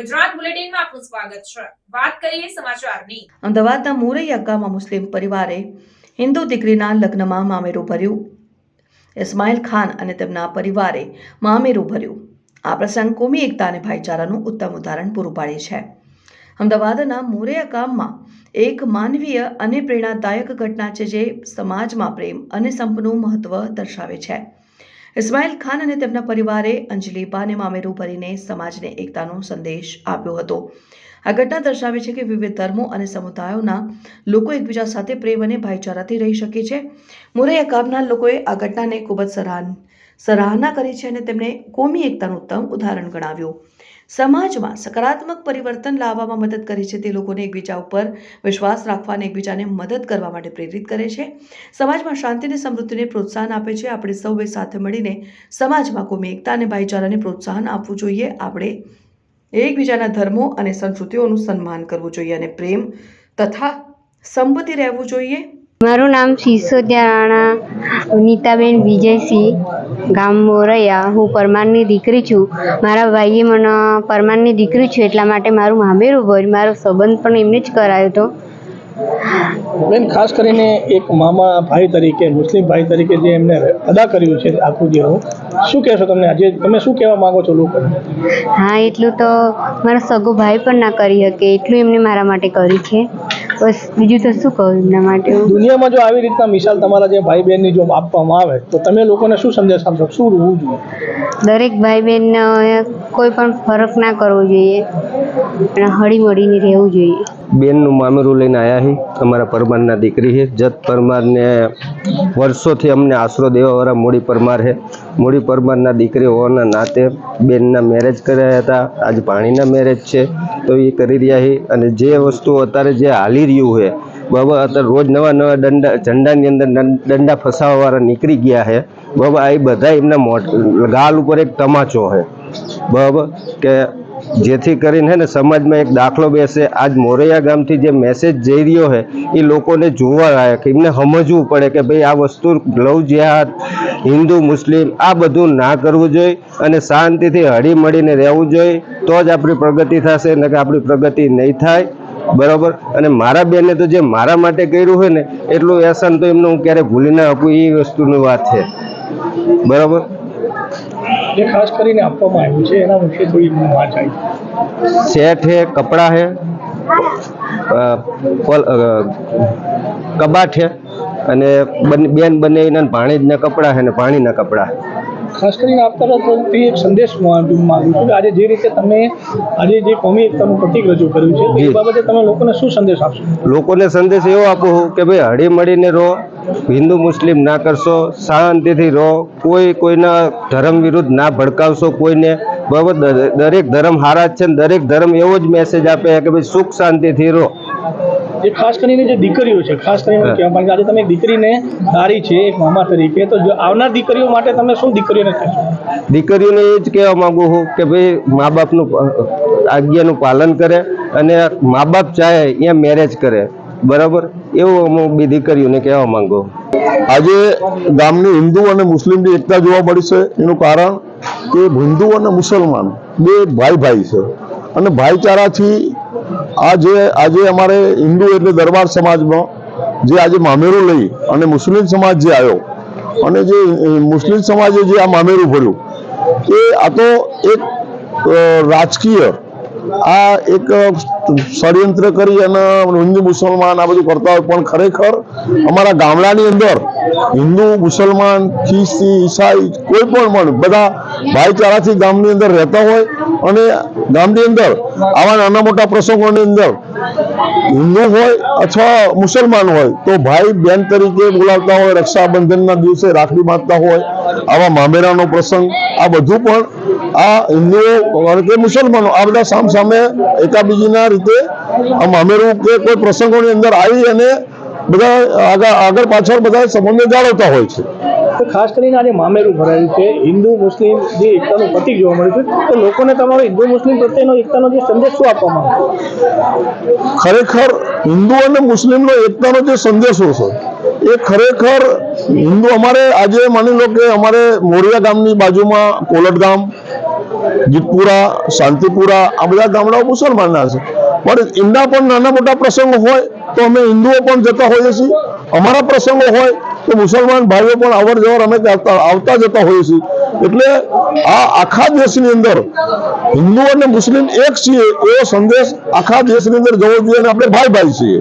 ગુજરાત બુલેટિનમાં આપનું સ્વાગત છે। વાત કરીએ સમાચારની। અમદાવાદના મોરૈયા ગામમાં મુસ્લિમ પરિવારે હિન્દુ દીકરીના લગ્નમાં મામેરું ભર્યું। ઇસ્માઇલ ખાન અને તેમના પરિવારે મામેરું ભર્યું। આ પ્રસંગ કોમી એકતા અને ભાઈચારાનું ઉત્તમ ઉદાહરણ પૂરું પાડે છે। અમદાવાદના મોરૈયા ગામમાં એક માનવીય અને પ્રેરણાદાયક ઘટના છે જે સમાજમાં પ્રેમ અને સંપનું મહત્વ દર્શાવે છે। ઇસ્માઇલ ખાન અને તેમના પરિવારે અંજલિબાને મામેરું ભરીને સમાજને એકતાનો સંદેશ આપ્યો હતો। આ ઘટના દર્શાવે છે કે વિવિધ ધર્મો અને સમુદાયોના લોકો એકબીજા સાથે પ્રેમ અને ભાઈચારાથી રહી શકે છે। મોરૈયા ગામના લોકોએ આ ઘટનાને ખૂબ જ સરાહના કરી છે અને તેમણે કોમી એકતાનું ઉત્તમ ઉદાહરણ ગણાવ્યું। સમાજમાં સકારાત્મક પરિવર્તન લાવવામાં મદદ કરે છે, તે લોકોને એકબીજા ઉપર વિશ્વાસ રાખવા અને એકબીજાને મદદ કરવા માટે પ્રેરિત કરે છે। સમાજમાં શાંતિ અને સમૃદ્ધિને પ્રોત્સાહન આપે છે। આપણે સૌએ સાથે મળીને સમાજમાં કોમી એકતા અને ભાઈચારાને પ્રોત્સાહન આપવું જોઈએ। આપણે એકબીજાના ધર્મો અને સંસ્કૃતિઓનું સન્માન કરવું જોઈએ અને પ્રેમ તથા સંમતિ રહેવું જોઈએ। મારું નામ સિસોદિયા રાણા નીતાબેન વિજયસિંહ, ગામ મોરૈયા। હું પરમારની દીકરી છું। મારા ભાઈએ મને પરમારની દીકરી છું એટલા માટે મારું મામેરું ભર્યું। મારો સંબંધ પણ એમને જ કરાયો હતો। બેન, ખાસ કરીને એક મામા ભાઈ તરીકે, મુસ્લિમ ભાઈ તરીકે જે એમને અદા કર્યું છે આખું દેવું, શું કહેશો તમને? આજે તમે શું કહેવા માંગો છો લોકોને? હા, એટલું તો મારો સગો ભાઈ પણ ના કરી શકે, એટલું એમને મારા માટે કર્યું છે। બસ બીજું તો શું કહું એમના માટે। દુનિયામાં જો આવી રીતના મિસાલ તમારા જે ભાઈ બહેનની જો આપવામાં આવે તો તમે લોકોને શું સંદેશ આપશો? શું હોવું જોઈએ? દરેક ભાઈ બહેનને કોઈ પણ ફરક ના કરવો જોઈએ અને હળી મળીને રહેવું જોઈએ। બેનનું મામેરું લઈને આવ્યા છીએ। અમારા પરમારના દીકરી છે। જત પરમારને વર્ષોથી અમને આશરો દેવાવાળા મૂડી પરમાર છે। મૂડી પરમારના દીકરી હોવાના નાતે બેનના મેરેજ કર્યા હતા। આજ ભાણીના મેરેજ છે તો એ કરી રહ્યા છે। અને જે વસ્તુ અત્યારે જે હાલી રહ્યું છે બાબા, અત્યારે રોજ નવા નવા ઝંડાની અંદર દંડા ફસાવાવાળા નીકળી ગયા છે બાબા। આ બધા એમના ગાલ ઉપર એક તમાચો છે બરાબર, કે જેથી કરીને હે ને સમાજમાં એક દાખલો બેસે। આજ મોરૈયા ગામથી જે મેસેજ જઈ રહ્યો છે એ લોકોને જોવા લાયક, એમને સમજવું પડે કે ભાઈ આ વસ્તુ લવ જેહાદ, હિન્દુ મુસ્લિમ આ બધું ના કરવું જોઈએ અને શાંતિથી હળી મળીને રહેવું જોઈએ, તો જ આપણી પ્રગતિ થશે, ને કે આપણી પ્રગતિ નહીં થાય બરાબર। અને મારા બેને તો જે મારા માટે કર્યું હોય ને એટલું એહસાન તો એમને હું ક્યારે ભૂલી ના આપું, એ વસ્તુની વાત છે બરાબર। જે ખાસ કરીને આપવામાં આવ્યું છે એના વિશે થોડી વાત આવી। સેટ है, कपड़ा है, કબાટ છે અને બેન બંને પાણીના કપડા છે ને પાણીના કપડા। ખાસ કરીને આપ તરફથી એક સંદેશ માંગુ છું કે આજે જે રીતે તમે આજે જે કોમી એકતાનું પ્રતીક રજૂ કર્યું છે એ બાબતે તમે લોકોને શું સંદેશ આપશો? લોકોને સંદેશ એવો આપું કે ભાઈ હળી મળીને રહો, હિન્દુ મુસ્લિમ ના કરશો, શાંતિથી રહો, કોઈના ધર્મ વિરુદ્ધ ના ભડકાવશો કોઈને બરાબર। દરેક ધર્મ હારા જ છે ને દરેક ધર્મ એવો જ મેસેજ આપે કે ભાઈ સુખ શાંતિથી રહો। જે ખાસ કરીને જે દીકરીઓ છે, ખાસ કરીને કહેવા માંગે આજે તમે દીકરીને તારી છે એક મામા તરીકે, તો આવનાર દીકરીઓ માટે તમે શું દીકરીઓને કહેશો? દીકરીઓને એ જ કહેવા માંગુ છું કે ભાઈ મા બાપનું આજ્ઞાનું પાલન કરે અને મા બાપ ચાહે અહીંયા મેરેજ કરે બરાબર, એવું હું બી દીકરીઓને કહેવા માંગુ। આજે ગામની હિન્દુ અને મુસ્લિમની એકતા જોવા મળી છે। એનું કારણ કે હિન્દુ અને મુસલમાન બે ભાઈ છે અને ભાઈચારાથી આજે અમારે હિન્દુ એટલે દરબાર સમાજમાં જે આજે મામેરું લઈ અને મુસ્લિમ સમાજ જે આવ્યો અને જે મુસ્લિમ સમાજે જે આ મામેરું ભર્યું કે આ તો એક રાજકીય આ એક ષડયંત્ર કરી અને હિન્દુ મુસલમાન આ બધું કરતા હોય, પણ ખરેખર અમારા ગામડાની અંદર હિન્દુ મુસલમાન ખ્રિસ્તી ઈસાઈ કોઈ પણ બધા ભાઈચારાથી ગામની અંદર રહેતા હોય અને ગામની અંદર આવા નાના મોટા પ્રસંગોની અંદર હિન્દુ હોય અથવા મુસલમાન હોય તો ભાઈ બેન તરીકે બોલાવતા હોય, રક્ષાબંધનના દિવસે રાખડી બાંધતા હોય, આવા મામેરાનો પ્રસંગ આ બધું પણ આ હિન્દુઓ કે મુસલમાનો આ બધા સામે એકાબીજીના રીતે આ મામેરું કે કોઈ પ્રસંગોની અંદર આવી અને બધા આગળ પાછળ બધા સંબંધો જાળવતા હોય છે। તો ખાસ કરીને આજે મામેરું ભરાયું છે, હિન્દુ મુસ્લિમ જે એકતાનું પ્રતીક જોવા મળ્યું છે, તો લોકોને તમારો હિન્દુ મુસ્લિમ પ્રત્યેનો એકતાનો જે સંદેશ શું આપવામાં આવે? ખરેખર હિન્દુ અને મુસ્લિમનો એકતાનો જે સંદેશો છે એ ખરેખર હિન્દુ અમારે આજે માની લો કે અમારે મોરિયા ગામની બાજુમાં કોલટ ગામ જીતપુરા, શાંતિપુરા આ બધા ગામડાઓ મુસલમાનના છે, પણ એમના પણ નાના મોટા પ્રસંગો હોય તો અમે હિન્દુઓ પણ જતા હોઈએ છીએ, અમારા પ્રસંગો હોય તો મુસલમાન ભાઈઓ પણ અવર જવર અમે આવતા જતા હોઈએ છીએ. એટલે આ આખા દેશની અંદર હિન્દુ અને મુસ્લિમ એક છીએ એવો સંદેશ આખા દેશની અંદર જવો જોઈએ અને આપણે ભાઈ ભાઈ છીએ.